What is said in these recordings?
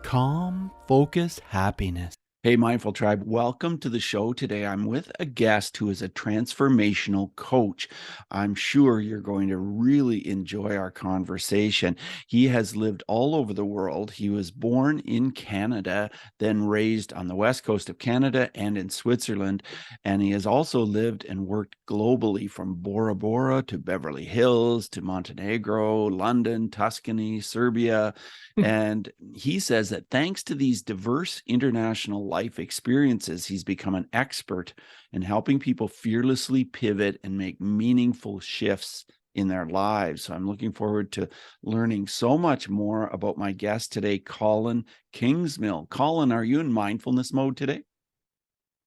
Calm, focus, happiness. Hey, Mindful Tribe, welcome to the show today. I'm with a guest who is a transformational coach. I'm sure you're going to really enjoy our conversation. He has lived all over the world. He was born in Canada, then raised on the west coast of Canada and in Switzerland. And he has also lived and worked globally from Bora Bora to Beverly Hills to Montenegro, London, Tuscany, Serbia. And he says that thanks to these diverse international life experiences, he's become an expert in helping people fearlessly pivot and make meaningful shifts in their lives. So I'm looking forward to learning so much more about my guest today, Colin Kingsmill. Colin, are you in mindfulness mode today?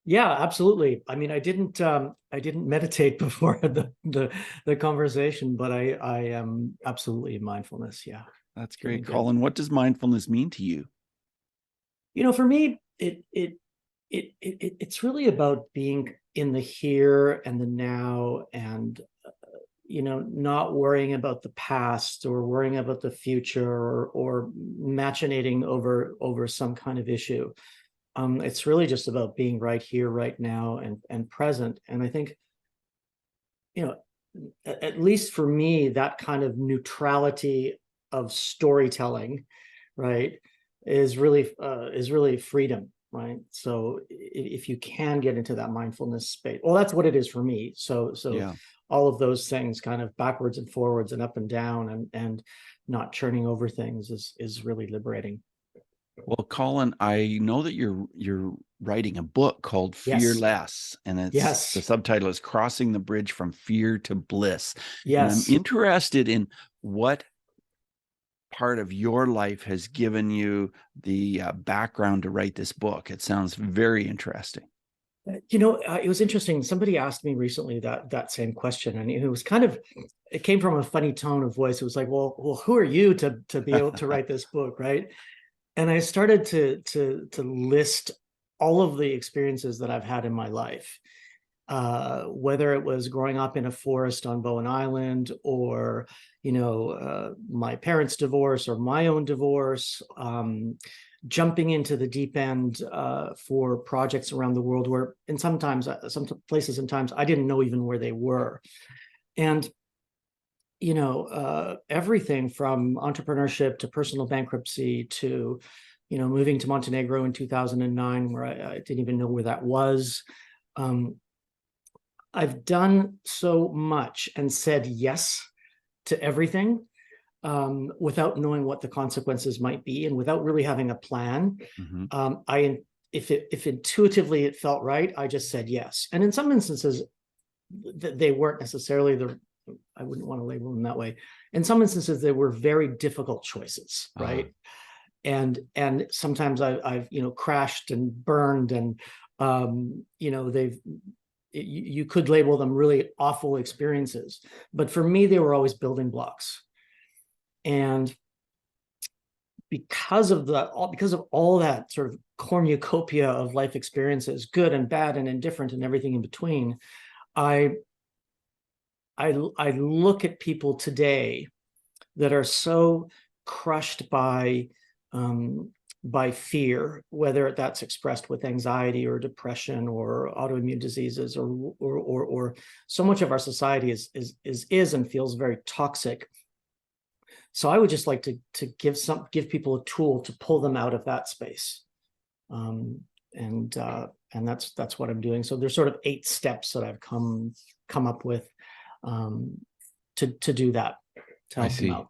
Yeah, absolutely. I mean, I didn't meditate before the conversation, but I am absolutely in mindfulness. Yeah. That's Feeling great. good. Colin, what does mindfulness mean to you? For me, it's really about being in the here and the now, and not worrying about the past or worrying about the future, or machinating over some kind of issue. It's really just about being right here, right now, and present. And I think, at least for me, that kind of neutrality of storytelling, right, is really freedom, right? So if you can get into that mindfulness space, well, that's what it is for me. So Yeah. all of those things, kind of backwards and forwards and up and down, and not churning over things, is really liberating. Well, Colin, I know that you're writing a book called Yes. Fearless, and the Yes. subtitle is Crossing the Bridge from Fear to Bliss. And I'm Yes. interested in what part of your life has given you the background to write this book. It sounds very interesting. It was interesting. Somebody asked me recently that same question, and it came from a funny tone of voice. It was like, well, who are you to be able to write this book, right? And I started to list all of the experiences that I've had in my life, whether it was growing up in a forest on Bowen Island, or my parents' divorce, or my own divorce, jumping into the deep end for projects around the world, where some places and times I didn't know even where they were. And everything from entrepreneurship to personal bankruptcy to moving to Montenegro in 2009, where I didn't even know where that was. I've done so much and said yes to everything, without knowing what the consequences might be, and without really having a plan. Mm-hmm. If intuitively it felt right, I just said yes. And in some instances, they weren't necessarily I wouldn't want to label them that way. In some instances, they were very difficult choices, right? And sometimes I've crashed and burned, and you could label them really awful experiences, but for me, they were always building blocks. And because of all that sort of cornucopia of life experiences, good and bad and indifferent and everything in between, I look at people today that are so crushed by fear, whether that's expressed with anxiety or depression or autoimmune diseases, or so much of our society is and feels very toxic. So I would just like to give people a tool to pull them out of that space, and that's what I'm doing. So there's sort of 8 steps that I've come up with to do that, to help them out.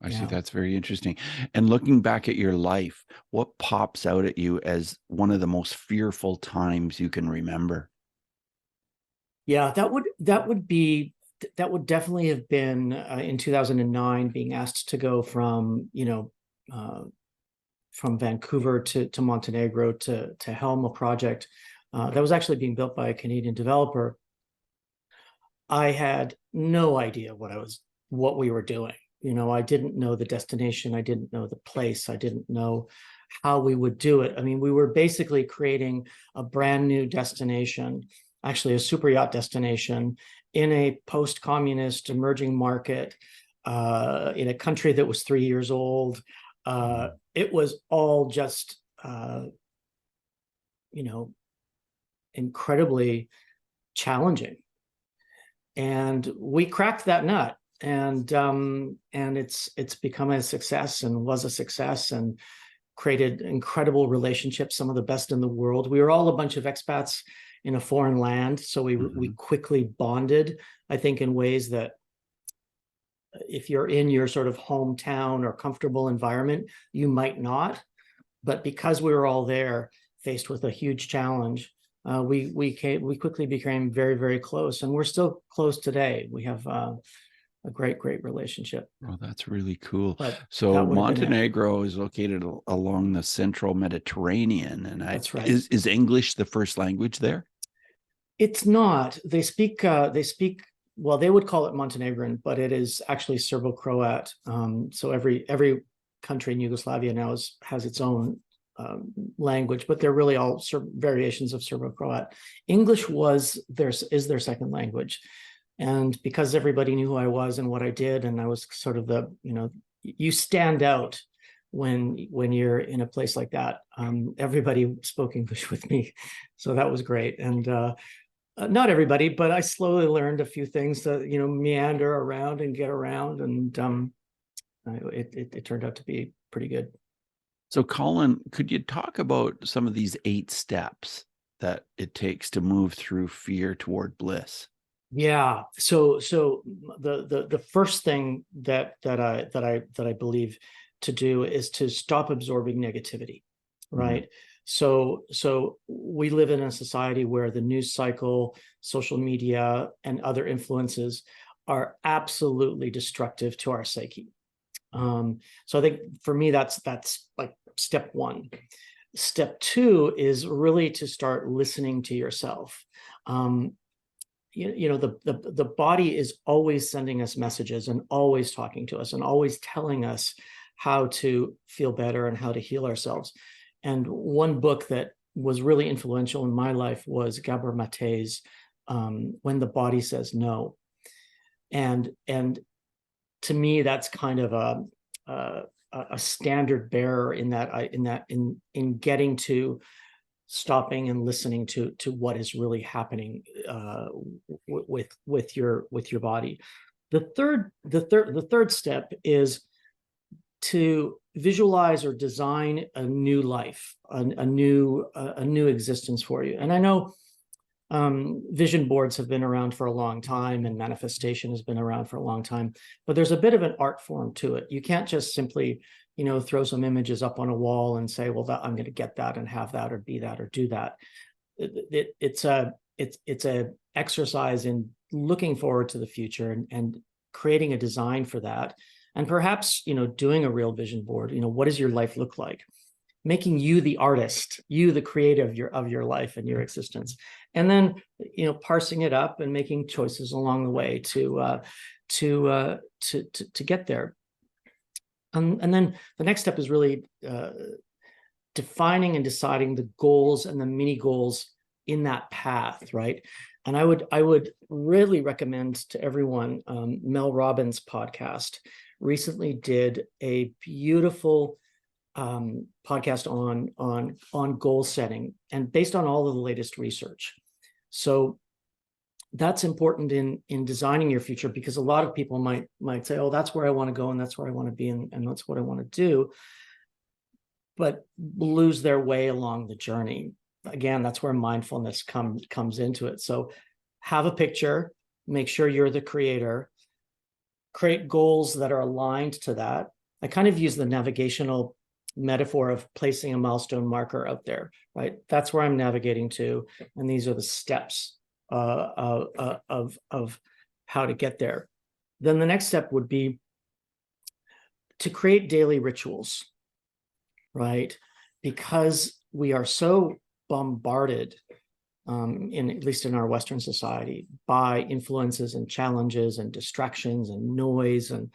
I see. That's very interesting. And looking back at your life, what pops out at you as one of the most fearful times you can remember? Yeah, that would definitely have been in 2009, being asked to go from Vancouver to Montenegro to helm a project that was actually being built by a Canadian developer. I had no idea what we were doing. I didn't know the destination. I didn't know the place. I didn't know how we would do it. I mean, we were basically creating a brand new destination, actually a super yacht destination, in a post-communist emerging market, in a country that was 3 years old. it was all just, incredibly challenging. And we cracked that nut, and it's become a success, and was a success, and created incredible relationships, some of the best in the world. We were all a bunch of expats in a foreign land, so we quickly bonded, I think, in ways that if you're in your sort of hometown or comfortable environment, you might not. But because we were all there, faced with a huge challenge, we quickly became very, very close, and we're still close today. We have a great relationship. Oh, that's really cool. But so Montenegro is located along the central Mediterranean, and that's right. Is English the first language there? It's not. They speak. Well, they would call it Montenegrin, but it is actually Serbo-Croat. So every country in Yugoslavia now has its own language, but they're really all variations of Serbo-Croat. English is their second language, and because everybody knew who I was and what I did, and I was sort of you stand out when you're in a place like that. Everybody spoke English with me, so that was great. And not everybody, but I slowly learned a few things to meander around and get around, and it turned out to be pretty good. So, Colin, could you talk about some of these 8 steps that it takes to move through fear toward bliss? Yeah. So the first thing that I believe to do is to stop absorbing negativity, right? Mm-hmm. So we live in a society where the news cycle, social media, and other influences are absolutely destructive to our psyche. So I think for me, that's like step one. Step two is really to start listening to yourself. The body is always sending us messages and always talking to us and always telling us how to feel better and how to heal ourselves. And one book that was really influential in my life was Gabor Mate's When the Body Says No. And to me, that's kind of a standard bearer in getting to stopping and listening to what is really happening with your body. The third step is to visualize or design a new life, a new existence for you. And I know vision boards have been around for a long time, and manifestation has been around for a long time, but there's a bit of an art form to it. You can't just simply throw some images up on a wall and say, well, I'm going to get that and have that or be that or do that. It's a exercise in looking forward to the future and creating a design for that. And perhaps, doing a real vision board. What does your life look like? Making you the artist, you the creative of your life and your existence. And then, parsing it up and making choices along the way to get there. And then the next step is really defining and deciding the goals and the mini goals in that path, right? And I would really recommend to everyone, Mel Robbins' podcast recently did a beautiful podcast on goal setting, and based on all of the latest research. So that's important in designing your future, because a lot of people might say, oh, that's where I want to go, and that's where I want to be, and that's what I want to do, but lose their way along the journey. Again, that's where mindfulness comes into it. So have a picture, make sure you're the creator, create goals that are aligned to that. I kind of use the navigational metaphor of placing a milestone marker out there, right? That's where I'm navigating to, and these are the steps of how to get there. Then the next step would be to create daily rituals, right? Because we are so bombarded, at least in our Western society, by influences and challenges and distractions and noise, and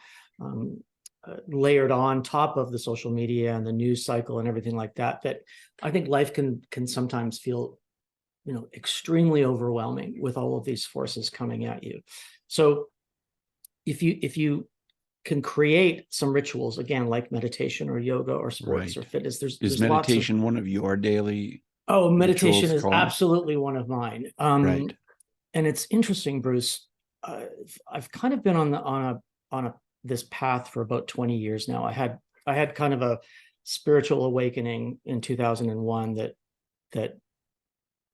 layered on top of the social media and the news cycle and everything like that, that I think life can sometimes feel, extremely overwhelming with all of these forces coming at you. So if you can create some rituals, again, like meditation or yoga or sports Right. or fitness. Is There's meditation lots of, one of your daily oh, meditation rituals, is Colin? absolutely one of mine. Right. And it's interesting, Bruce. I've kind of been on a this path for about 20 years now. I had kind of a spiritual awakening in 2001 that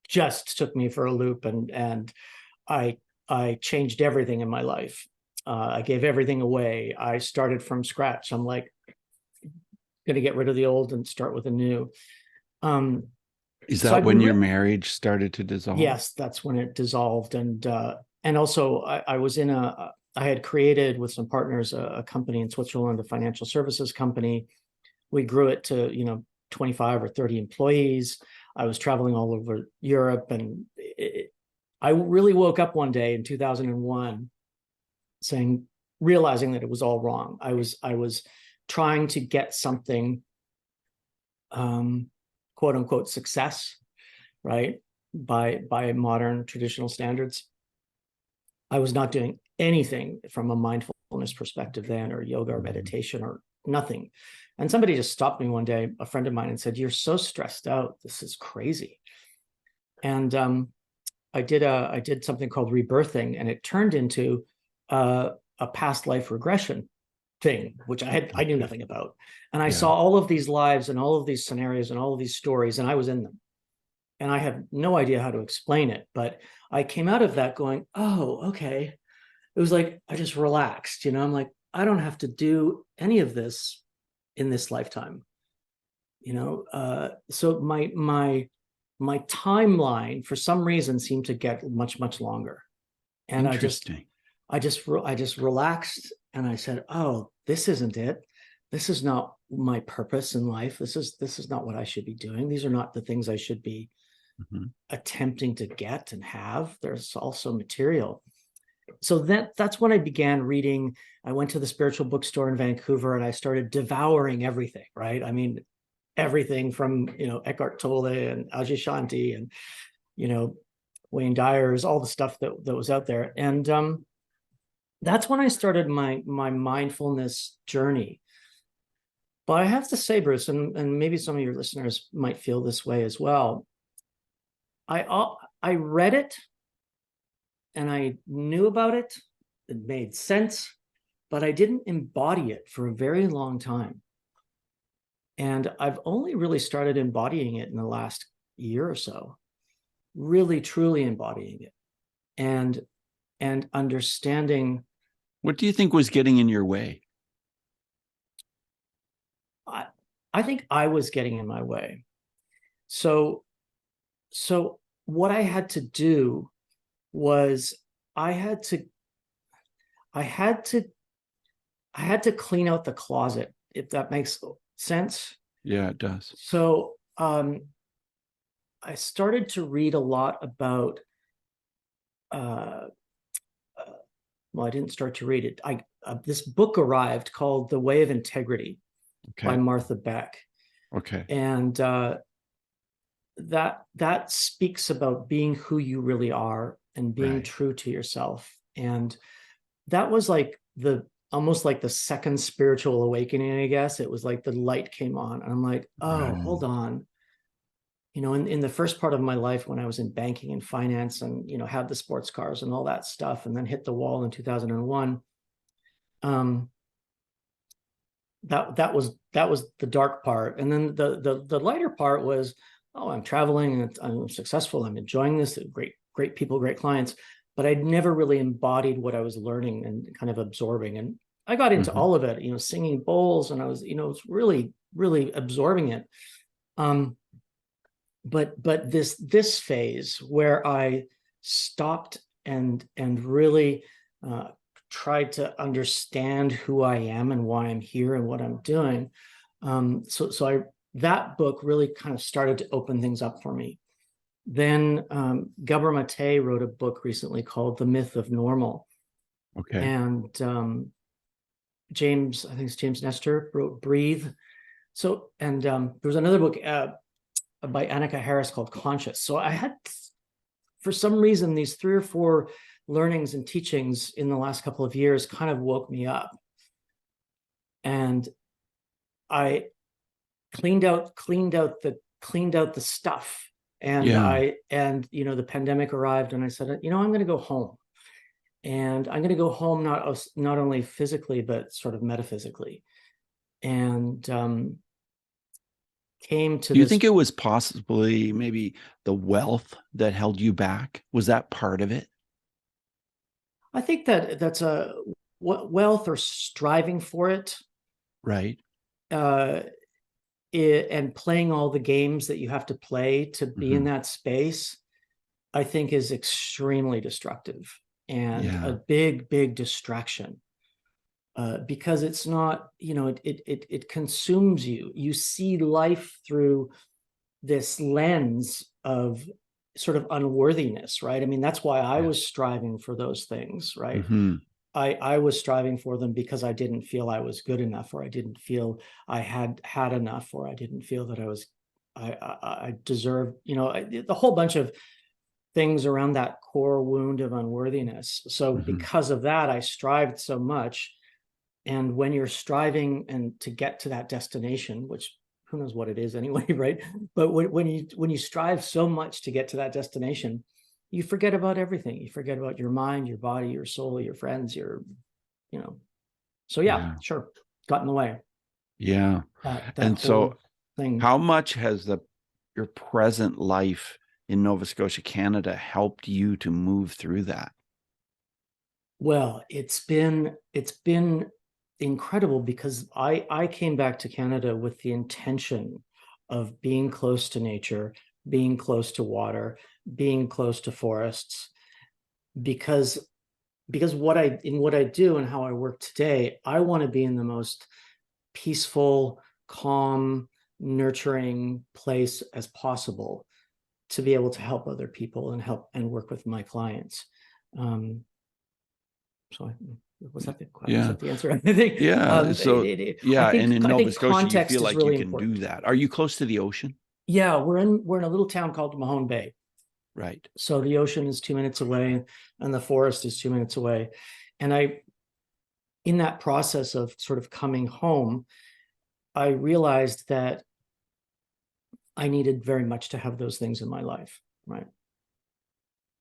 just took me for a loop, and I changed everything in my life. I gave everything away. I started from scratch. I'm like going to get rid of the old and start with the new. Is So that I've when been your marriage started to dissolve? yes, that's when it dissolved, and also I was in a I had created with some partners a company in Switzerland, a financial services company. We grew it to 25 or 30 employees. I was traveling all over Europe, and I really woke up one day in 2001 realizing that it was all wrong. I was trying to get something, quote unquote, success, right? By modern traditional standards. I was not doing anything from a mindfulness perspective then, or yoga or meditation or nothing. And somebody just stopped me one day, a friend of mine, and said, "You're so stressed out. This is crazy." And I did something called rebirthing, and it turned into a past life regression thing, which I knew nothing about. And I saw all of these lives and all of these scenarios and all of these stories, and I was in them. And I have no idea how to explain it, but I came out of that going, "Oh, okay." It was like I just relaxed, I'm like, I don't have to do any of this in this lifetime. So my timeline for some reason seemed to get much longer. And Interesting. I just relaxed, and I said, "Oh, this isn't it. This is not my purpose in life. This is not what I should be doing. These are not the things I should be attempting to get and have. There's also material." So that's when I began reading. I went to the spiritual bookstore in Vancouver, and I started devouring everything, right? I mean, everything from, Eckhart Tolle and Ajay Shanti and, Wayne Dyer's, all the stuff that was out there. And that's when I started my mindfulness journey. But I have to say, Bruce, and maybe some of your listeners might feel this way as well. I read it, and I knew about it. It made sense, but I didn't embody it for a very long time. And I've only really started embodying it in the last year or so, really, truly embodying it and understanding. What do you think was getting in your way? I think I was getting in my way. So what I had to do was I had to clean out the closet, if that makes sense. Yeah, it does. So I started to read a lot about well, I didn't start to read it. This book arrived called The Way of Integrity by Martha Beck. Okay. And that speaks about being who you really are and being true to yourself. And that was like almost like the second spiritual awakening, I guess. It was like the light came on, and I'm like, oh, hold on. In the first part of my life, when I was in banking and finance and, had the sports cars and all that stuff, and then hit the wall in 2001, that was the dark part. And then the lighter part was, oh, I'm traveling and I'm successful. I'm enjoying this. Great people, great clients. But I'd never really embodied what I was learning and kind of absorbing. And I got into all of it, singing bowls, and I was, was really, really absorbing it. But this phase where I stopped and really tried to understand who I am and why I'm here and what I'm doing. That book really kind of started to open things up for me. Then Gabor Mate wrote a book recently called The Myth of Normal. Okay. And I think it's James Nestor, wrote Breathe. So, and there was another book by Annika Harris called Conscious. So I had, for some reason, these 3 or 4 learnings and teachings in the last couple of years kind of woke me up. And I cleaned out the stuff. And Yeah. the pandemic arrived, and I said, I'm going to go home. And I'm going to go home, not only physically, but sort of metaphysically. And came to Do you this. think it was possibly maybe the wealth that held you back? Was that part of it? I think that's a wealth, or striving for it, Right. uh, and playing all the games that you have to play to be in Hmm. that space, I think is extremely destructive and a Yeah. big distraction. Because it's not, it consumes you. You see life through this lens of sort of unworthiness, right? I mean, that's why I Yeah. was striving for those things, right? Hmm. I was striving for them because I didn't feel I was good enough, or I didn't feel I had enough, or I didn't feel that I deserved, the whole bunch of things around that core wound of unworthiness. So Hmm. because of that, I strived so much. And when you're striving and to get to that destination, which who knows what it is anyway, right? But when you strive so much to get to that destination, you forget about everything. You forget about your mind, your body, your soul, your friends, you know. So yeah, Yeah. sure, got in the way. Yeah. That And so whole thing. how much has your present life in Nova Scotia, Canada helped you to move through that? Well, it's been incredible, because I came back to Canada with the intention of being close to nature, being close to water, being close to forests, because what I do and how I work today, I want to be in the most peaceful, calm, nurturing place as possible to be able to help other people and help and work with my clients. Um, so was Yeah. that the answer? I think Yeah. So, I yeah. And think in I Nova think Scotia, you context feel is like you really can do important. that. Are you close to the ocean? Yeah, we're in a little town called Mahone Bay. Right. So the ocean is 2 minutes away, and the forest is 2 minutes away. And in that process of sort of coming home, I realized that I needed very much to have those things in my life, right?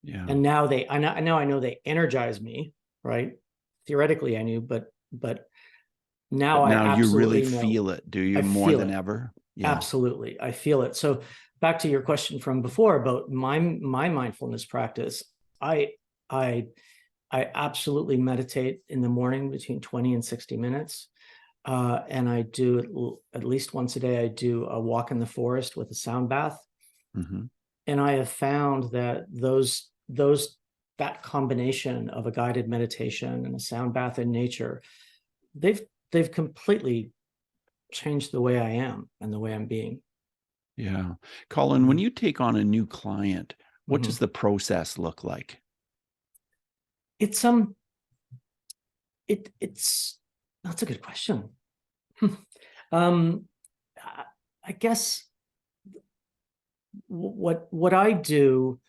Yeah. And now I know they energize me, right? Theoretically, I knew, but now But I now you really absolutely know. feel it, do you, I more feel than it. ever? Yeah. Absolutely, I feel it. So back to your question from before about my mindfulness practice, I I I absolutely meditate in the morning between 20 and 60 minutes. And I do at least once a day, I do a walk in the forest with a sound bath. Hmm. And I have found that that combination of a guided meditation and a sound bath in nature, they've they've completely changed the way I am and the way I'm being. Yeah. Colin, when Mhm. you take on a new client, what does Mhm. the process look like? It's it's that's a good question. um, I guess what I do,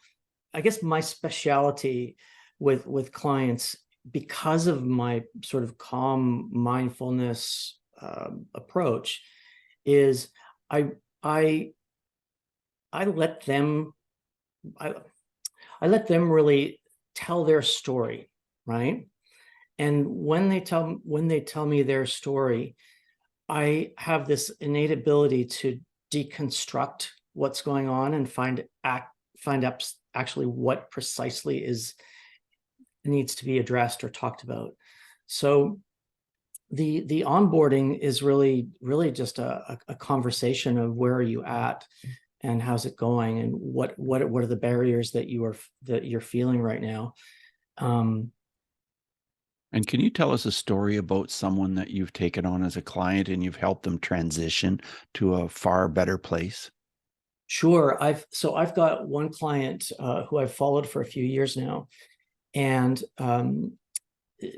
I guess my specialty with clients, because of my sort of calm mindfulness approach, is I I I let them I, I let them really tell their story, right? And when they tell me their story, I have this innate ability to deconstruct what's going on and find up actually what precisely is needs to be addressed or talked about. So the onboarding is really just a conversation of where are you at and how's it going, and what are the barriers that you're feeling right now. Um, And can you tell us a story about someone that you've taken on as a client and you've helped them transition to a far better place? sure. I've got one client who I've followed for a few years now, and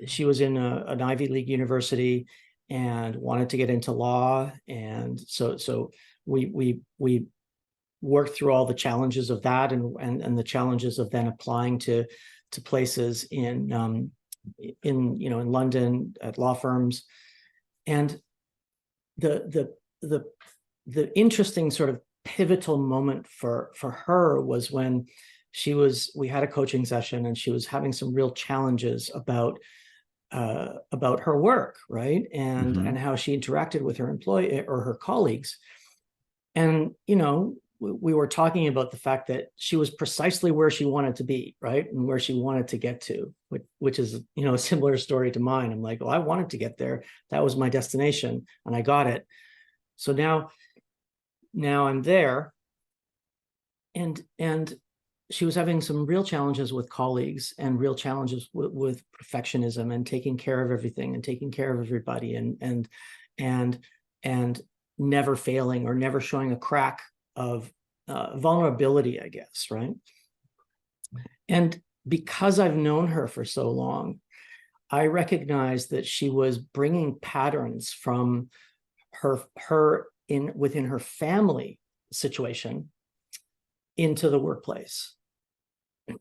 she was in an Ivy League university and wanted to get into law, and so we worked through all the challenges of that, and the challenges of then applying to places in London at law firms. And the interesting sort of pivotal moment for her was when we had a coaching session, and she was having some real challenges about her work, right? And how she interacted with her employee or her colleagues. And, we were talking about the fact that she was precisely where she wanted to be, right? And where she wanted to get to, which is, a similar story to mine. I'm like, well, I wanted to get there. That was my destination, and I got it. So now I'm there. And she was having some real challenges with colleagues, and real challenges with perfectionism, and taking care of everything, and taking care of everybody, and never failing, or never showing a crack of vulnerability, I guess, right? And because I've known her for so long, I recognized that she was bringing patterns from within her family situation into the workplace.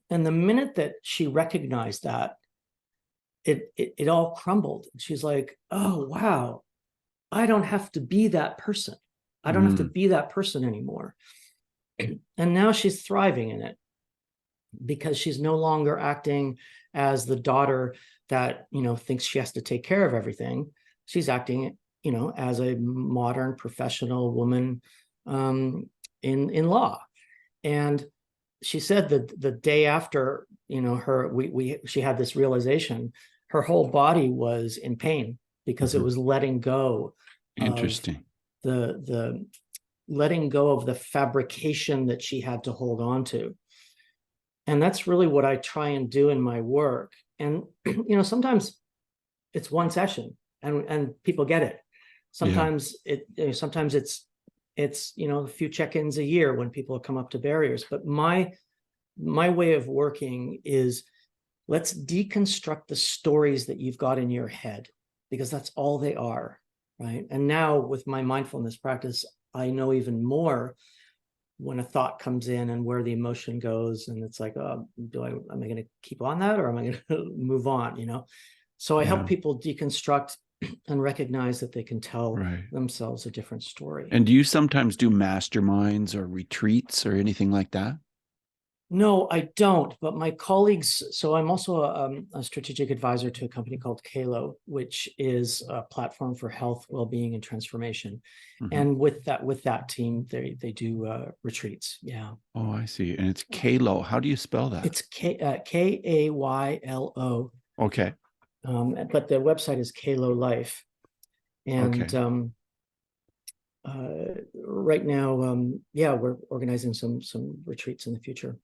And the minute that she recognized that, it all crumbled. She's like, oh, wow, I don't have to be that person. I don't have to be that person anymore. And now she's thriving in it, because she's no longer acting as the daughter that, thinks she has to take care of everything. She's acting, as a modern professional woman in law. And she said that the day after, she had this realization, her whole body was in pain, because it was letting go. Interesting. The letting go of the fabrication that she had to hold on to. And that's really what I try and do in my work. And, sometimes it's one session and people get it. Sometimes sometimes it's a few check-ins a year when people come up to barriers. But my way of working is, let's deconstruct the stories that you've got in your head, because that's all they are, right? And now with my mindfulness practice, I know even more when a thought comes in and where the emotion goes. And it's like, am I going to keep on that, or am I going to move on? So I help people deconstruct and recognize that they can tell themselves a different story. And do you sometimes do masterminds or retreats or anything like that? No, I don't. But my colleagues, so I'm also a strategic advisor to a company called Kalo, which is a platform for health, well-being, and transformation. And with that team, they do retreats. Yeah. Oh, I see. And it's Kalo. How do you spell that? It's Kaylo. Okay. But the website is Kalo Life. And right now, we're organizing some retreats in the future.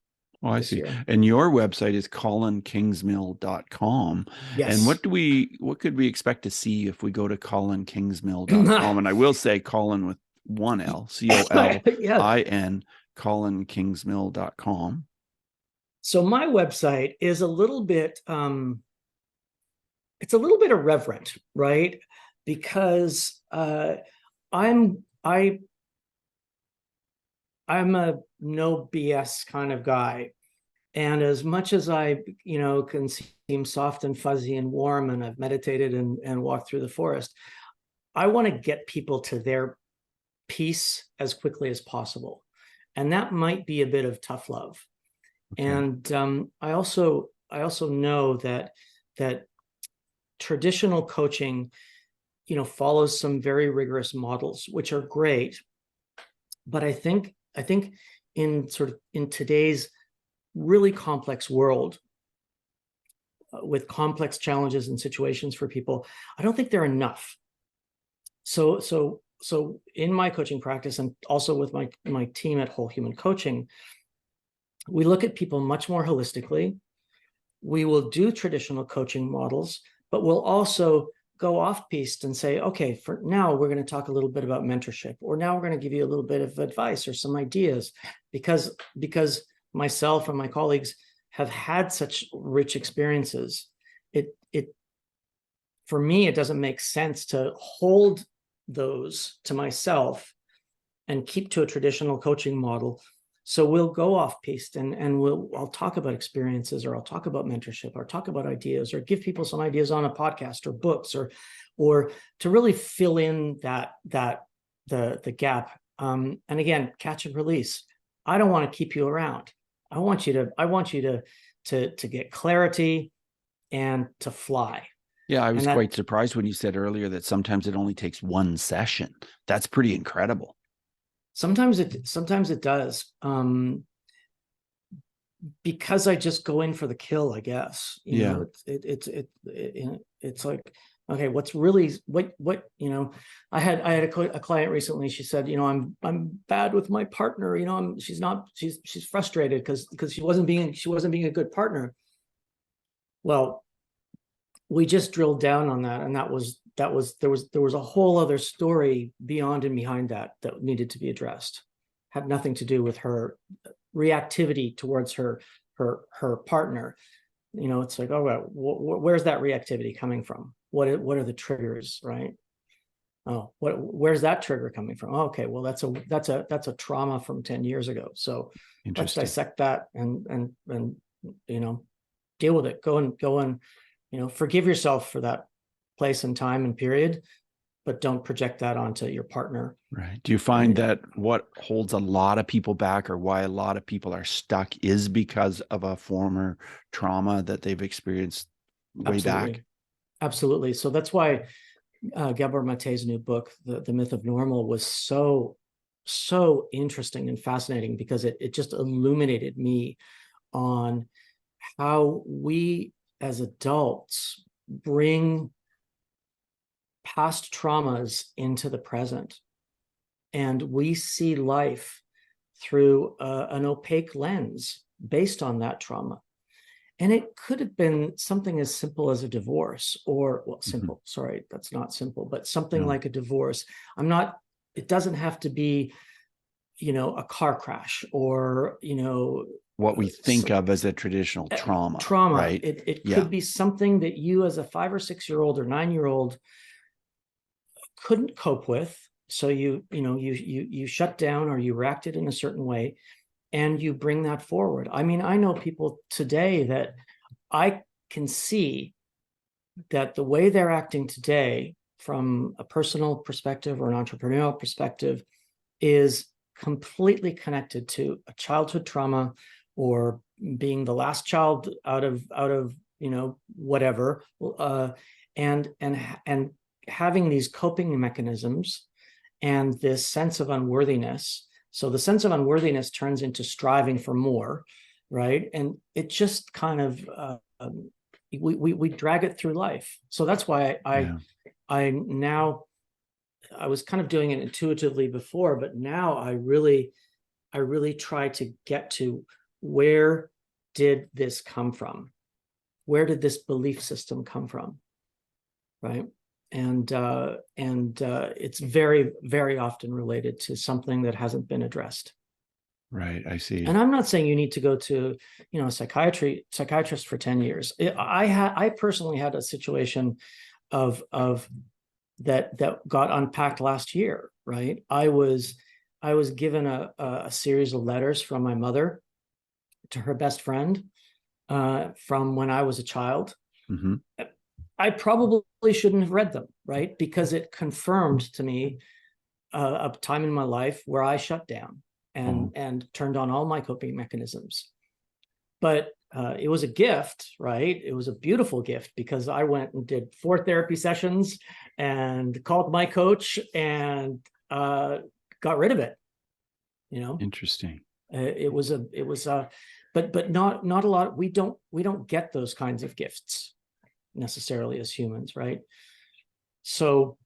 Oh, I see. Year. And your website is colinkingsmill.com. Yes. And what could we expect to see if we go to colinkingsmill.com? And I will say Colin with one L, COLIN, colinkingsmill.com. So my website is a little bit, it's a little bit irreverent, right? Because I'm a no BS kind of guy. And as much as I, can seem soft and fuzzy and warm, and I've meditated and walked through the forest, I want to get people to their peace as quickly as possible. And that might be a bit of tough love. Okay. And I also know that traditional coaching, follows some very rigorous models, which are great. But I think in today's really complex world, with complex challenges and situations for people, I don't think they're enough. So in my coaching practice, and also with my team at Whole Human Coaching, we look at people much more holistically. We will do traditional coaching models, but we'll also go off-piste and say, okay, for now, we're going to talk a little bit about mentorship, or now we're going to give you a little bit of advice or some ideas, because myself and my colleagues have had such rich experiences. For me, it doesn't make sense to hold those to myself and keep to a traditional coaching model So we'll go off piste and I'll talk about experiences, or I'll talk about mentorship, or talk about ideas, or give people some ideas on a podcast or books, or to really fill in the gap. And again, catch and release. I don't want to keep you around. I want you to get clarity and to fly. Yeah, I was quite surprised when you said earlier that sometimes it only takes one session. That's pretty incredible. Sometimes it does. Because I just go in for the kill, I guess. You know, it's like, okay, what's really what you know? I had a client recently. She said, you know, I'm bad with my partner. You know, she's frustrated because she wasn't being a good partner. Well, we just drilled down on that, and there was a whole other story beyond and behind that needed to be addressed. Had nothing to do with her reactivity towards her partner. You know, it's like, oh, well, where's that reactivity coming from? What are the triggers, right? Oh, where's that trigger coming from? Oh, okay, well, that's a trauma from 10 years ago. So let's dissect that and you know, deal with it. Go and you know, forgive yourself for that place and time and period, but don't project that onto your partner. Right. Do you find that what holds a lot of people back, or why a lot of people are stuck, is because of a former trauma that they've experienced way back? Absolutely. So that's why Gabor Mate's new book, The Myth of Normal, was so interesting and fascinating, because it just illuminated me on how we as adults bring past traumas into the present, and we see life through an opaque lens based on that trauma. And it could have been something as simple as a divorce, or, well, simple, sorry, that's not simple, but something like a divorce. It doesn't have to be, you know, a car crash, or, you know, what we think of as a traditional trauma, right? It could be something that you, as a 5 or 6 year old or 9-year-old, couldn't cope with. So you shut down, or you reacted in a certain way, and you bring that forward. I mean, I know people today that I can see that the way they're acting today, from a personal perspective or an entrepreneurial perspective, is completely connected to a childhood trauma, or being the last child out of you know, whatever, and having these coping mechanisms and this sense of unworthiness. So the sense of unworthiness turns into striving for more, right? And it just kind of we drag it through life. So that's why I was kind of doing it intuitively before, but now I really try to get to, where did this come from? Where did this belief system come from? Right. And it's very, very often related to something that hasn't been addressed. Right. I see. And I'm not saying you need to go to, you know, a psychiatrist for 10 years. I personally had a situation of that got unpacked last year. Right. I was given a series of letters from my mother to her best friend from when I was a child. I probably shouldn't have read them, right? Because it confirmed to me a time in my life where I shut down and turned on all my coping mechanisms. But it was a gift, right? It was a beautiful gift, because I went and did 4 therapy sessions and called my coach and got rid of it. You know, interesting. But not a lot. We don't get those kinds of gifts necessarily as humans, right? So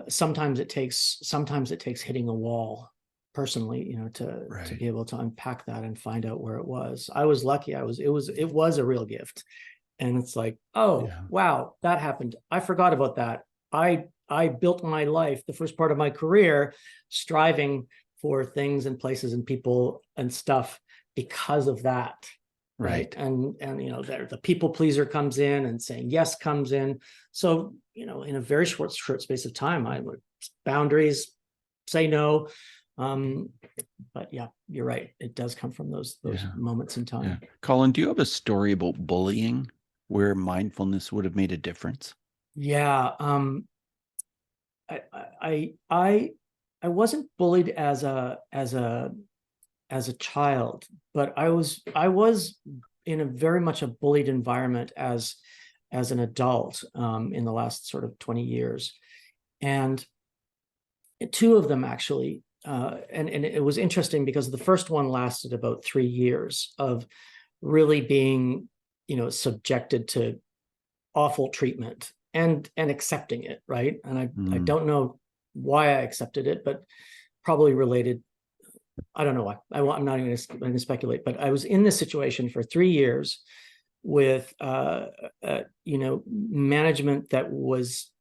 sometimes it takes hitting a wall personally, you know, to be able to unpack that and find out where it was. I was lucky. It was a real gift. And it's like, oh, wow, that happened. I forgot about that. I built my life, the first part of my career, striving for things and places and people and stuff because of that. Right. And you know, the people pleaser comes in, and saying yes comes in. So, you know, in a very short space of time, I would boundaries, say no, But yeah, you're right. It does come from those Yeah. moments in time. Yeah. Colin, do you have a story about bullying where mindfulness would have made a difference? Yeah. I wasn't bullied as a child, but I was in a very much a bullied environment as an adult, in the last sort of 20 years. And two of them actually, and it was interesting because the first one lasted about 3 years of really being, subjected to awful treatment and accepting it, right? And I don't know why I accepted it, but probably related. I don't know why. I'm not even going to speculate, but I was in this situation for 3 years with, management that was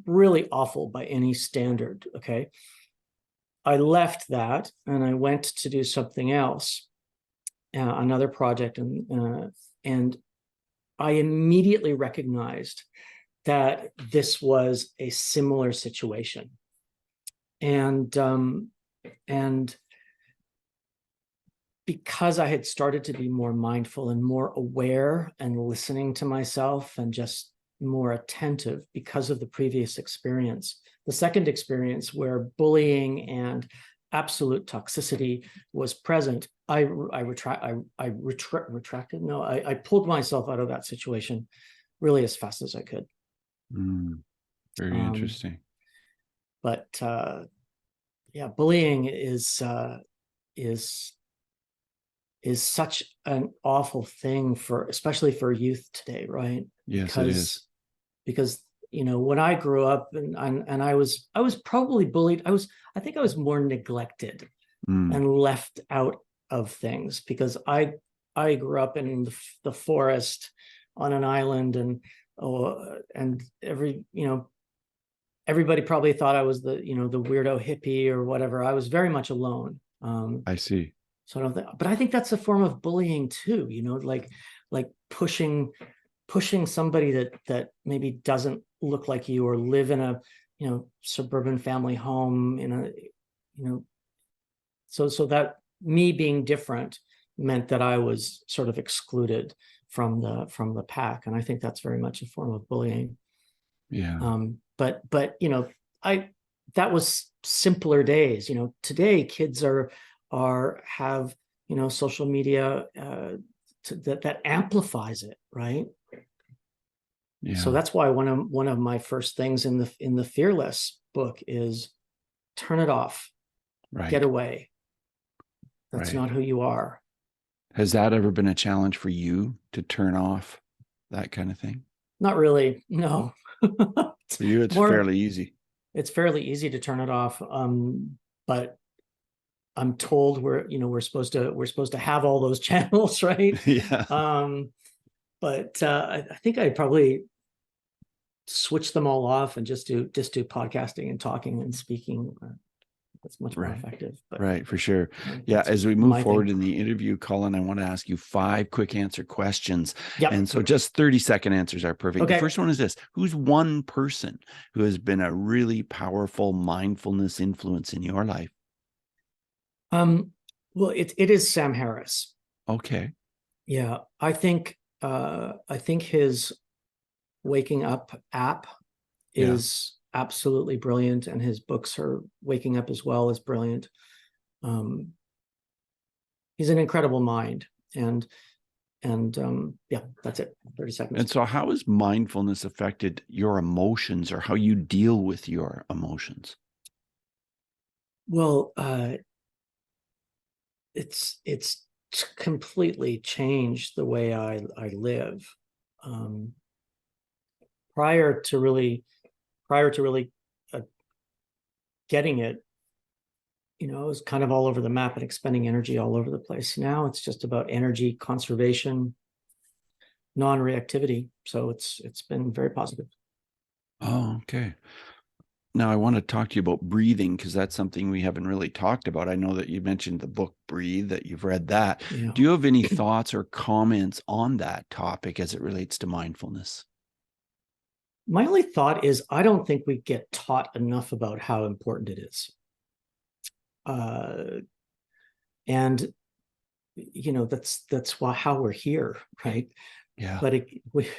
really awful by any standard. Okay. I left that and I went to do something else, another project. And I immediately recognized that this was a similar situation. And because I had started to be more mindful and more aware and listening to myself and just more attentive because of the previous experience, the second experience where bullying and absolute toxicity was present, I pulled myself out of that situation really as fast as I could. Very interesting. But yeah, bullying is such an awful thing especially for youth today, right? Yes, it is. Because when I grew up and I was probably bullied. I think I was more neglected and left out of things because I grew up in the forest on an island, and everybody probably thought I was the weirdo hippie or whatever. I was very much alone. I see. So I don't think, but I think that's a form of bullying too, like pushing somebody that maybe doesn't look like you or live in a, suburban family home so that me being different meant that I was sort of excluded from the pack. And I think that's very much a form of bullying. Yeah. But that was simpler days. Today kids have social media that amplifies it, right? Yeah. So that's why one of my first things in the Fearless book is turn it off, Right. get away. That's not who you are. Has that ever been a challenge for you to turn off that kind of thing? Not really, no. For you, it's fairly easy. It's fairly easy to turn it off, but I'm told we're supposed to have all those channels, right? Yeah. But I think I'd probably switch them all off and just do podcasting and talking and speaking. That's much more effective. But, right, for sure. Yeah, as we move forward in the interview, Colin, I want to ask you 5 quick answer questions. Yep. And so just 30-second answers are perfect. Okay. The first one is this: who's one person who has been a really powerful mindfulness influence in your life? Well, it is Sam Harris. Okay. Yeah, I think his Waking Up app is absolutely brilliant, and his books are Waking Up as well as brilliant. He's an incredible mind, and yeah, that's it. 30 seconds. And so how has mindfulness affected your emotions or how you deal with your emotions? Well, it's completely changed the way I live. Prior to really getting it, it was kind of all over the map and expending energy all over the place. Now it's just about energy conservation, non-reactivity. So it's been very positive. Oh, okay. Now I want to talk to you about breathing, because that's something we haven't really talked about. I know that you mentioned the book Breathe, that you've read that. Yeah. Do you have any thoughts or comments on that topic as it relates to mindfulness? My only thought is I don't think we get taught enough about how important it is. And that's how we're here, right? Yeah. But we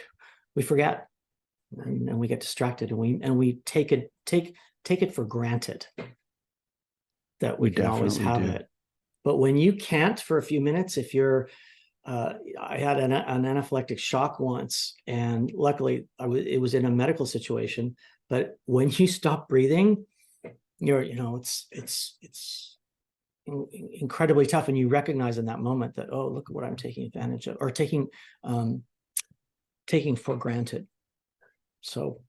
forget, and we get distracted, and we take it for granted that we can always definitely have do. it. But when you can't for a few minutes, if you're I had an anaphylactic shock once, and luckily it was in a medical situation. But when you stop breathing, it's incredibly tough, and you recognize in that moment that, oh, look at what I'm taking advantage of, or taking for granted. So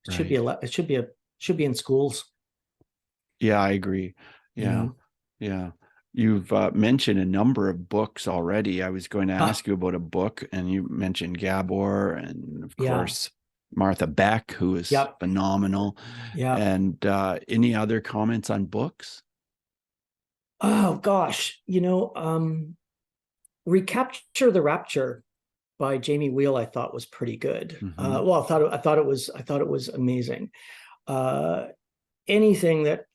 it should be should be in schools. Yeah, I agree. Yeah. Yeah. You've mentioned a number of books already. I was going to ask you about a book, and you mentioned Gabor, and of course Martha Beck, who is phenomenal. Yeah. And any other comments on books? Oh gosh, Recapture the Rapture by Jamie Wheel, I thought was pretty good. Well, I thought it was amazing. Anything that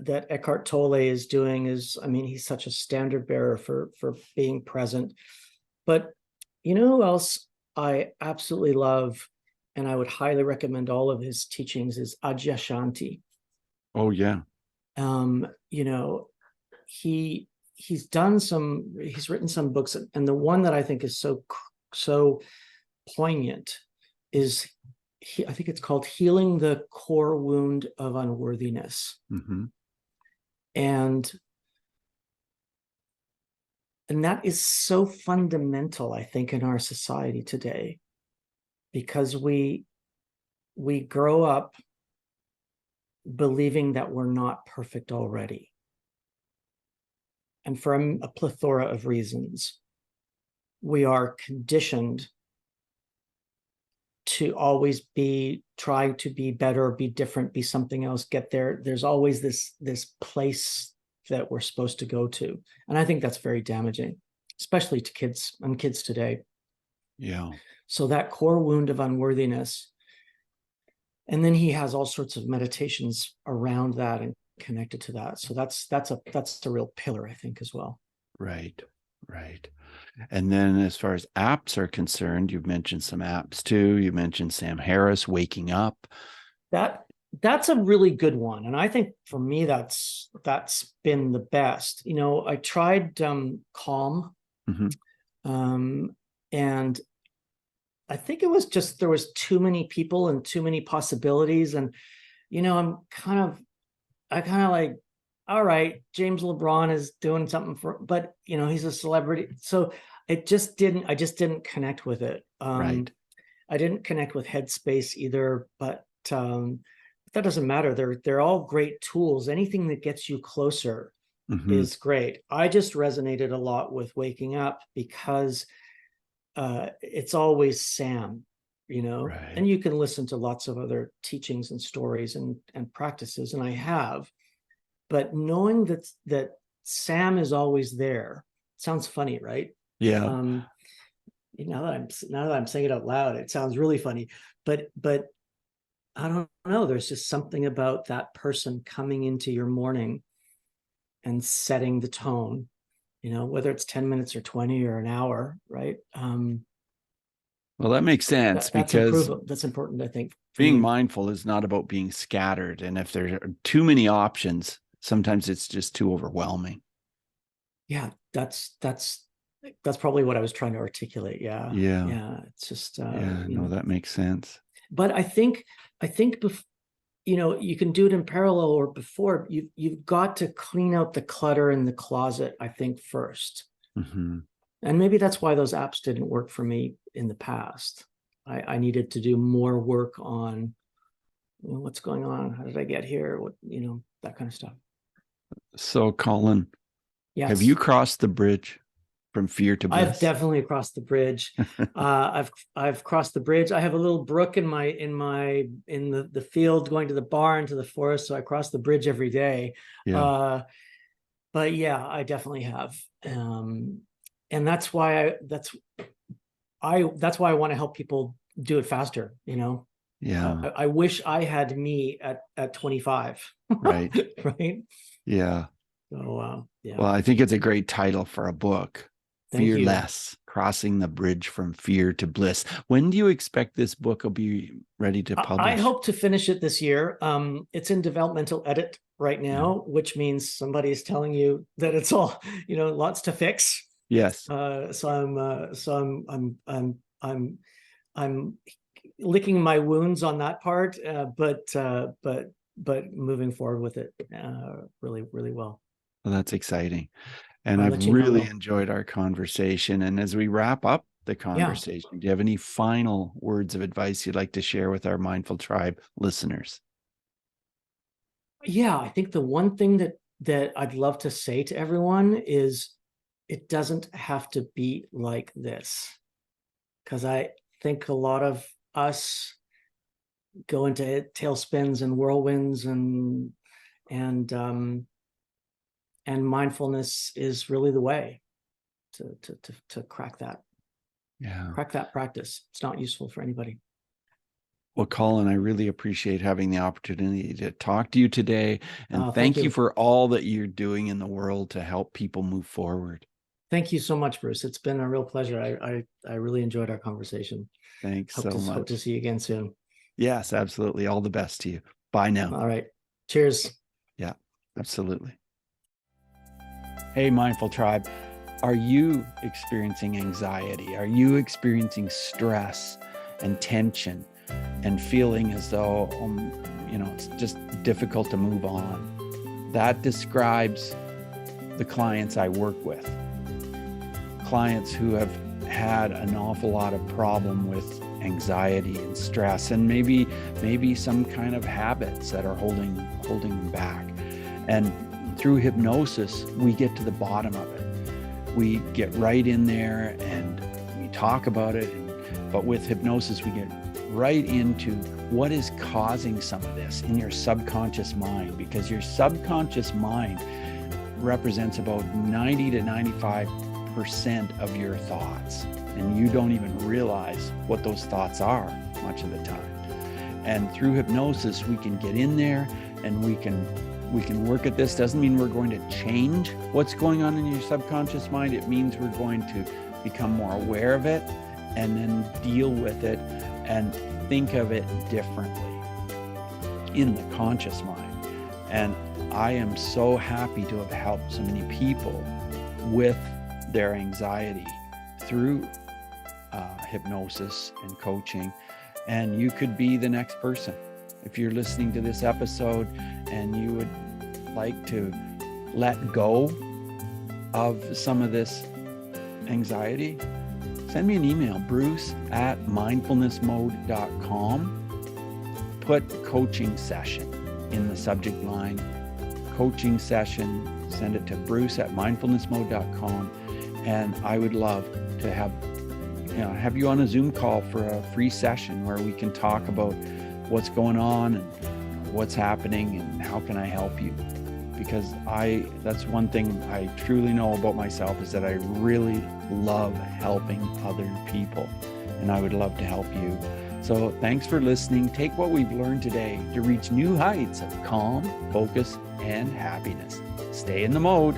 Eckhart Tolle is doing is, he's such a standard bearer for being present. But you know who else I absolutely love, and I would highly recommend all of his teachings, is Adyashanti. Oh yeah. He's written some books, and the one that I think is so poignant is, I think it's called Healing the Core Wound of Unworthiness. And that is so fundamental, I think, in our society today, because we grow up believing that we're not perfect already. And for a plethora of reasons, we are conditioned to always try to be better, be different, be something else, get there. There's always this place that we're supposed to go to. And I think that's very damaging, especially to kids today. Yeah. So that core wound of unworthiness. And then he has all sorts of meditations around that and connected to that. So that's a real pillar, I think, as well. Right. And then as far as apps are concerned, you've mentioned some apps too. You mentioned Sam Harris, Waking Up. That's a really good one. And I think for me, that's been the best. I tried Calm. And I think it was just, there was too many people and too many possibilities. And, I kind of like, all right, James LeBron is doing something but he's a celebrity. So I just didn't connect with it. Right. I didn't connect with Headspace either, but that doesn't matter. They're all great tools. Anything that gets you closer is great. I just resonated a lot with Waking Up because it's always Sam, right. And you can listen to lots of other teachings and stories and practices, and I have. But knowing that Sam is always there sounds funny, right? Yeah. Now that I'm saying it out loud, it sounds really funny. But I don't know. There's just something about that person coming into your morning and setting the tone. Whether it's 10 minutes or 20 or an hour, right? Well, that makes sense because that's important, I think. Being mindful is not about being scattered. And if there are too many options, sometimes it's just too overwhelming. Yeah, that's probably what I was trying to articulate. Yeah. It's just that makes sense. But I think you can do it in parallel or before. You've got to clean out the clutter in the closet, I think, first. And maybe that's why those apps didn't work for me in the past. I needed to do more work on what's going on. How did I get here? That kind of stuff. So, Colin, yes. Have you crossed the bridge from fear to bliss? I've definitely crossed the bridge. I've crossed the bridge. I have a little brook in the field going to the barn, to the forest. So I cross the bridge every day. Yeah. But yeah, I definitely have. And that's why I want to help people do it faster. Yeah. I wish I had me at 25. Right. Right. Yeah. So, yeah. Well, I think it's a great title for a book. Thank you. Fearless, Crossing the Bridge from Fear to Bliss. When do you expect this book will be ready to publish? I hope to finish it this year. It's in developmental edit right now, which means somebody's telling you that it's all, lots to fix. Yes. So I'm licking my wounds on that part, but moving forward with it really, really well. Well, that's exciting. And I've really enjoyed our conversation. And as we wrap up the conversation, do you have any final words of advice you'd like to share with our Mindful Tribe listeners? Yeah, I think the one thing that I'd love to say to everyone is it doesn't have to be like this. Because I think a lot of us go into tailspins and whirlwinds, and mindfulness is really the way to crack that. Yeah. Crack that practice. It's not useful for anybody. Well, Colin, I really appreciate having the opportunity to talk to you today. And Thank you for all that you're doing in the world to help people move forward. Thank you so much, Bruce. It's been a real pleasure. I really enjoyed our conversation. Thanks so much. Hope to see you again soon. Yes, absolutely. All the best to you. Bye now. All right. Cheers. Yeah, absolutely. Hey, Mindful Tribe, are you experiencing anxiety? Are you experiencing stress and tension and feeling as though, it's just difficult to move on? That describes the clients I work with. Clients who have had an awful lot of problem with anxiety and stress, and maybe some kind of habits that are holding them back. And through hypnosis, we get to the bottom of it. We get right in there and we talk about it. But with hypnosis, we get right into what is causing some of this in your subconscious mind, because your subconscious mind represents about 90 to 95% of your thoughts. And you don't even realize what those thoughts are much of the time. And through hypnosis, we can get in there and we can work at this. Doesn't mean we're going to change what's going on in your subconscious mind. It means we're going to become more aware of it and then deal with it and think of it differently in the conscious mind. And I am so happy to have helped so many people with their anxiety through hypnosis and coaching. And you could be the next person. If you're listening to this episode and you would like to let go of some of this anxiety, send me an email, bruce@mindfulnessmode.com. Put coaching session in the subject line. Coaching session, send it to bruce@mindfulnessmode.com. And I would love to have you on a Zoom call for a free session where we can talk about what's going on and what's happening and how can I help you. Because that's one thing I truly know about myself, is that I really love helping other people, and I would love to help you. So thanks for listening. Take what we've learned today to reach new heights of calm, focus, and happiness. Stay in the mode.